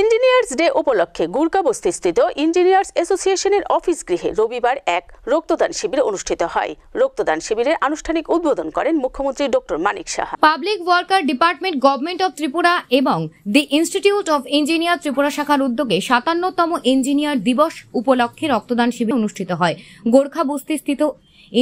Engineers day উপলক্ষে গুরকাবস্তিস্থিত engineers অ্যাসোসিয়েশনের office গৃহে রবিবার এক রক্তদান শিবির অনুষ্ঠিত হয়। রক্তদান শিবিরের আনুষ্ঠানিক উদ্বোধন করেন মুখ্যমন্ত্রী doctor Manik Saha. Public worker department government of Tripura এবং the institute of engineer Tripura শাখার উদ্যোগে 57তম ইঞ্জিনিয়ার দিবস উপলক্ষে রক্তদান শিবির অনুষ্ঠিত হয় গোরখাবস্তিস্থিত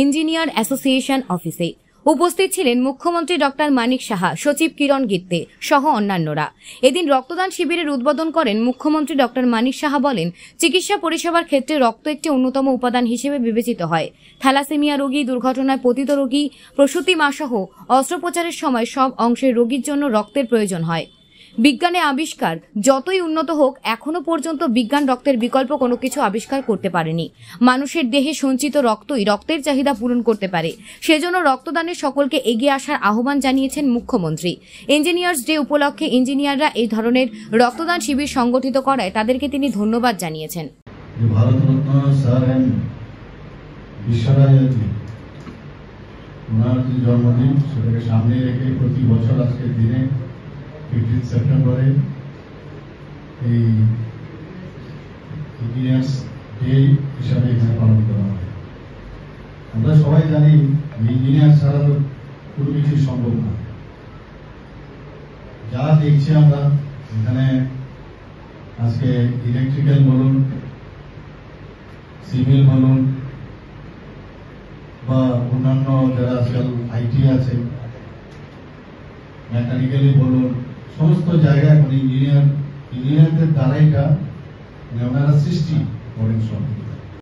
ইঞ্জিনিয়ার অ্যাসোসিয়েশন অফিসে। উপস্থিত ছিলেন মুখ্যমন্ত্রী ডক্টর মানিক সাহা, সচিব কিরণ গিত্তে সহ অন্যান্যরা। এদিন রক্তদান শিবিরের উদ্বোধন করেন মুখ্যমন্ত্রী ডক্টর মানিক সাহা। বলেন, চিকিৎসা পরিষেবার ক্ষেত্রে রক্ত একটি অন্যতম উপাদান হিসেবে বিবেচিত হয়। থ্যালাসেমিয়া রোগী, দুর্ঘটনায় পতিত রোগী, প্রসূতি মা সহ অস্ত্রোপচারের সময় সব অংশের রোগীর জন্য রক্তের প্রয়োজন হয়। বিজ্ঞানে আবিষ্কার যতই উন্নত হোক, এখনো পর্যন্ত বিজ্ঞান রক্তের বিকল্প কোনো কিছু আবিষ্কার করতে পারেনি। মানুষের দেহে সঞ্চিত রক্তই রক্তের চাহিদা পূরণ করতে পারে। সেজন্য রক্তদানের সকলকে এগিয়ে আসার আহ্বান জানিয়েছেন মুখ্যমন্ত্রী। ইঞ্জিনিয়ার্স ডে উপলক্ষে ইঞ্জিনিয়াররা এই ধরনের রক্তদান শিবির সংগঠিত করায় তাদেরকে তিনি ধন্যবাদ জানিয়েছেন। ভারতরত্ন স্যার এম বিশ্বরাজজি ওনার যে জন্মদিন, সেটাকে সামনে রেখে প্রতি বছর আজকের দিনে 15 সেপ্টেম্বরে এই ইঞ্জিনিয়ার্স ডে হিসাবে এখানে পালন করা হয়। আমরা সবাই জানি ইঞ্জিনিয়ার ছাড়া তো কোনো কিছু সম্ভব না। যা দেখছি আমরা এখানে আজকে ইলেকট্রিক্যাল বলুন, সিভিল বলুন বা অন্যান্য যারা আজকাল আইটি আছে, মেকানিক্যালি বলুন, সমস্ত জায়গায় এখন ইঞ্জিনিয়ারদের দ্বারাইটা ওনারা সৃষ্টি করেন সব।